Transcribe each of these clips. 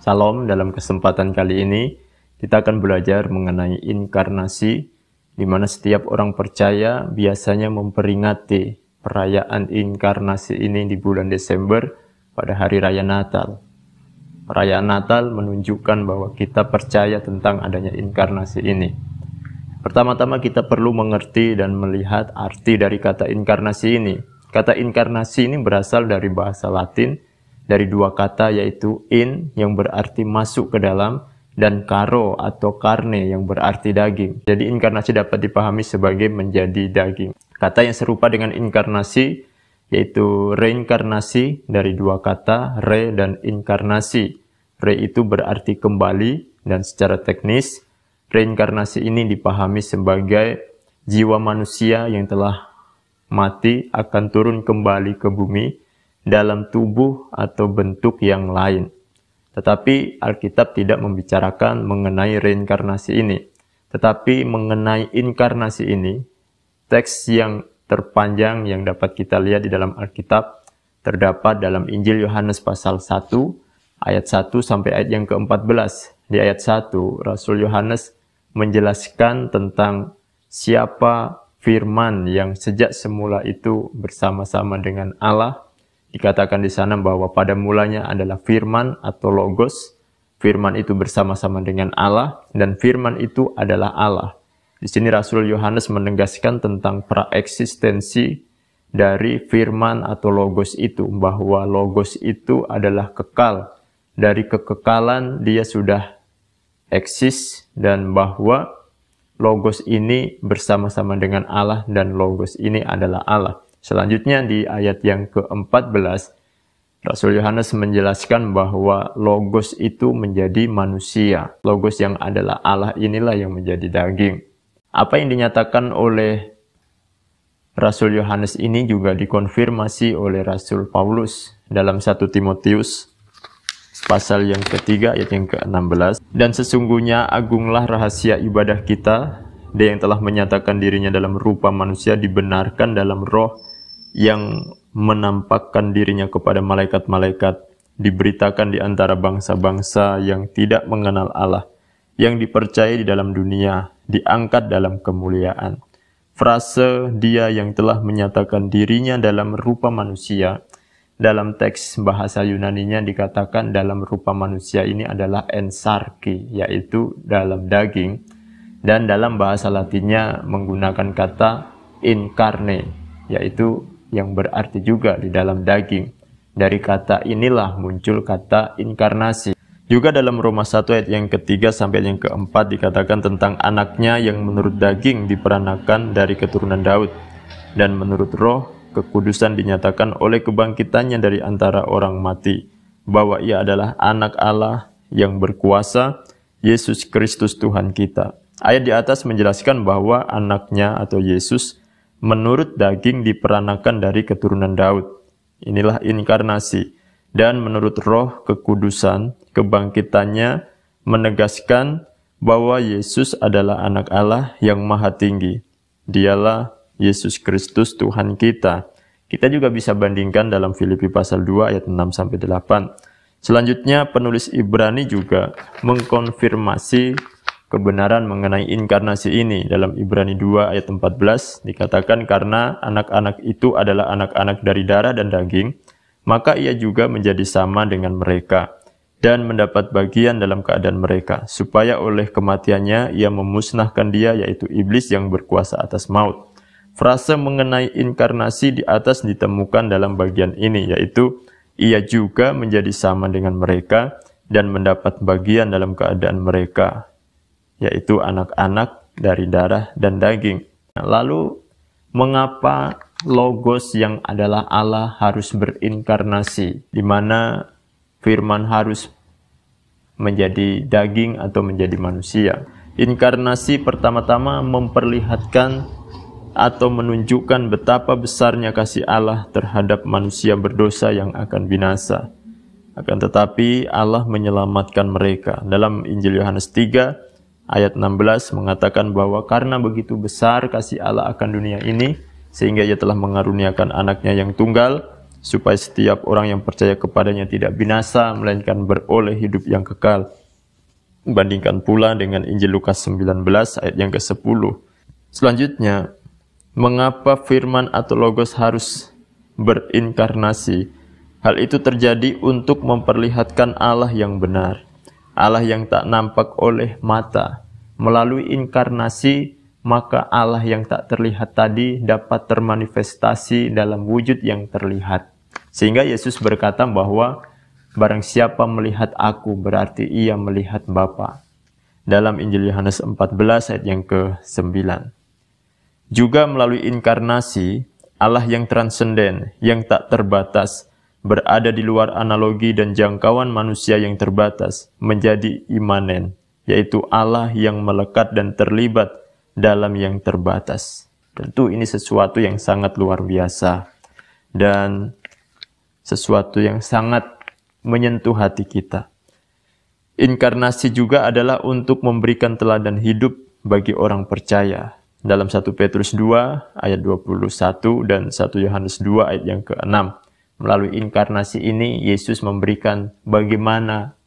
Salam, dalam kesempatan kali ini kita akan belajar mengenai inkarnasi, di mana setiap orang percaya biasanya memperingati perayaan inkarnasi ini di bulan Desember pada hari raya Natal. Perayaan Natal menunjukkan bahwa kita percaya tentang adanya inkarnasi ini. Pertama-tama kita perlu mengerti dan melihat arti dari kata inkarnasi ini. Kata inkarnasi ini berasal dari bahasa Latin, dari dua kata yaitu in yang berarti masuk ke dalam dan karo atau karne yang berarti daging. Jadi inkarnasi dapat dipahami sebagai menjadi daging. Kata yang serupa dengan inkarnasi yaitu reinkarnasi dari dua kata re dan inkarnasi. Re itu berarti kembali dan secara teknis reinkarnasi ini dipahami sebagai jiwa manusia yang telah mati akan turun kembali ke bumi dalam tubuh atau bentuk yang lain. Tetapi Alkitab tidak membicarakan mengenai reinkarnasi ini. Tetapi mengenai inkarnasi ini, teks yang terpanjang yang dapat kita lihat di dalam Alkitab terdapat dalam Injil Yohanes pasal 1, ayat 1 sampai ayat yang ke-14. Di ayat 1, Rasul Yohanes menjelaskan tentang siapa Firman yang sejak semula itu bersama-sama dengan Allah. Dikatakan di sana bahwa pada mulanya adalah firman atau logos. Firman itu bersama-sama dengan Allah dan firman itu adalah Allah. Di sini Rasul Yohanes menegaskan tentang praeksistensi dari firman atau logos itu, bahwa logos itu adalah kekal. Dari kekekalan dia sudah eksis dan bahwa logos ini bersama-sama dengan Allah dan logos ini adalah Allah. Selanjutnya di ayat yang ke-14, Rasul Yohanes menjelaskan bahwa logos itu menjadi manusia. Logos yang adalah Allah inilah yang menjadi daging. Apa yang dinyatakan oleh Rasul Yohanes ini juga dikonfirmasi oleh Rasul Paulus dalam 1 Timotius pasal yang ketiga ayat yang ke-16. Dan sesungguhnya agunglah rahasia ibadah kita, Dia yang telah menyatakan dirinya dalam rupa manusia dibenarkan dalam roh yang menampakkan dirinya kepada malaikat-malaikat, diberitakan di antara bangsa-bangsa yang tidak mengenal Allah, yang dipercaya di dalam dunia, diangkat dalam kemuliaan. Frase Dia yang telah menyatakan dirinya dalam rupa manusia, dalam teks bahasa Yunaninya dikatakan dalam rupa manusia ini adalah ensarki, yaitu dalam daging, dan dalam bahasa Latinnya menggunakan kata incarne, yaitu yang berarti juga di dalam daging. Dari kata inilah muncul kata inkarnasi. Juga dalam Roma 1 ayat yang ketiga sampai yang keempat dikatakan tentang anaknya yang menurut daging diperanakan dari keturunan Daud, dan menurut roh kekudusan dinyatakan oleh kebangkitannya dari antara orang mati, bahwa ia adalah anak Allah yang berkuasa, Yesus Kristus Tuhan kita. Ayat di atas menjelaskan bahwa anaknya atau Yesus menurut daging diperanakan dari keturunan Daud. Inilah inkarnasi. Dan menurut roh kekudusan, kebangkitannya menegaskan bahwa Yesus adalah anak Allah yang maha tinggi. Dialah Yesus Kristus Tuhan kita. Kita juga bisa bandingkan dalam Filipi pasal 2 ayat 6-8. Selanjutnya penulis Ibrani juga mengkonfirmasi kebenaran mengenai inkarnasi ini. Dalam Ibrani 2 ayat 14 dikatakan karena anak-anak itu adalah anak-anak dari darah dan daging, maka ia juga menjadi sama dengan mereka dan mendapat bagian dalam keadaan mereka, supaya oleh kematiannya ia memusnahkan dia, yaitu iblis yang berkuasa atas maut. Frase mengenai inkarnasi di atas ditemukan dalam bagian ini, yaitu ia juga menjadi sama dengan mereka dan mendapat bagian dalam keadaan mereka, yaitu anak-anak dari darah dan daging. Lalu, mengapa logos yang adalah Allah harus berinkarnasi, di mana firman harus menjadi daging atau menjadi manusia? Inkarnasi pertama-tama memperlihatkan atau menunjukkan betapa besarnya kasih Allah terhadap manusia berdosa yang akan binasa. Akan tetapi Allah menyelamatkan mereka. Dalam Injil Yohanes 3 ayat 16 mengatakan bahwa karena begitu besar kasih Allah akan dunia ini, sehingga ia telah mengaruniakan anaknya yang tunggal, supaya setiap orang yang percaya kepadanya tidak binasa, melainkan beroleh hidup yang kekal. Bandingkan pula dengan Injil Lukas 19 ayat yang ke-10. Selanjutnya, mengapa firman atau logos harus berinkarnasi? Hal itu terjadi untuk memperlihatkan Allah yang benar, Allah yang tak nampak oleh mata. Melalui inkarnasi, maka Allah yang tak terlihat tadi dapat termanifestasi dalam wujud yang terlihat. Sehingga Yesus berkata bahwa barang siapa melihat aku, berarti ia melihat Bapa. Dalam Injil Yohanes 14 ayat yang ke-9. Juga melalui inkarnasi, Allah yang transenden, yang tak terbatas, berada di luar analogi dan jangkauan manusia yang terbatas, menjadi imanen, yaitu Allah yang melekat dan terlibat dalam yang terbatas. Tentu ini sesuatu yang sangat luar biasa dan sesuatu yang sangat menyentuh hati kita. Inkarnasi juga adalah untuk memberikan teladan hidup bagi orang percaya. Dalam 1 Petrus 2 ayat 21 dan 1 Yohanes 2 ayat yang ke-6. Melalui inkarnasi ini, Yesus memberikan bagaimana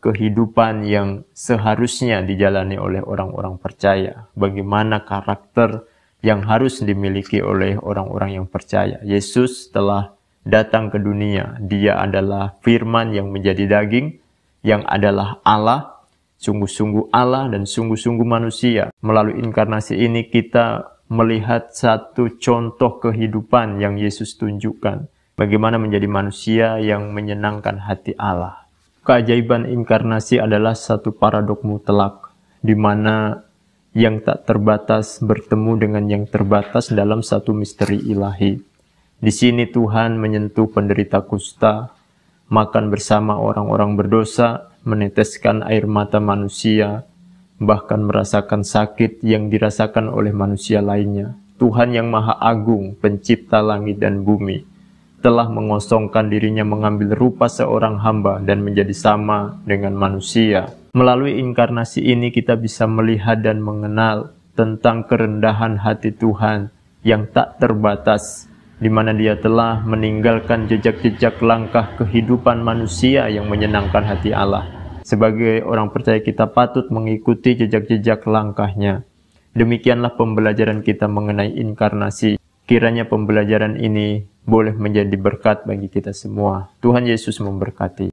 kehidupan yang seharusnya dijalani oleh orang-orang percaya. Bagaimana karakter yang harus dimiliki oleh orang-orang yang percaya. Yesus telah datang ke dunia. Dia adalah firman yang menjadi daging, yang adalah Allah, sungguh-sungguh Allah dan sungguh-sungguh manusia. Melalui inkarnasi ini kita melihat satu contoh kehidupan yang Yesus tunjukkan. Bagaimana menjadi manusia yang menyenangkan hati Allah. Keajaiban inkarnasi adalah satu paradok mutlak, di mana yang tak terbatas bertemu dengan yang terbatas dalam satu misteri ilahi. Di sini Tuhan menyentuh penderita kusta, makan bersama orang-orang berdosa, meneteskan air mata manusia, bahkan merasakan sakit yang dirasakan oleh manusia lainnya. Tuhan yang Maha Agung, pencipta langit dan bumi, telah mengosongkan dirinya mengambil rupa seorang hamba dan menjadi sama dengan manusia. Melalui inkarnasi ini kita bisa melihat dan mengenal tentang kerendahan hati Tuhan yang tak terbatas, di mana Dia telah meninggalkan jejak-jejak langkah kehidupan manusia yang menyenangkan hati Allah. Sebagai orang percaya kita patut mengikuti jejak-jejak langkahnya. Demikianlah pembelajaran kita mengenai inkarnasi. Kiranya pembelajaran ini boleh menjadi berkat bagi kita semua. Tuhan Yesus memberkati.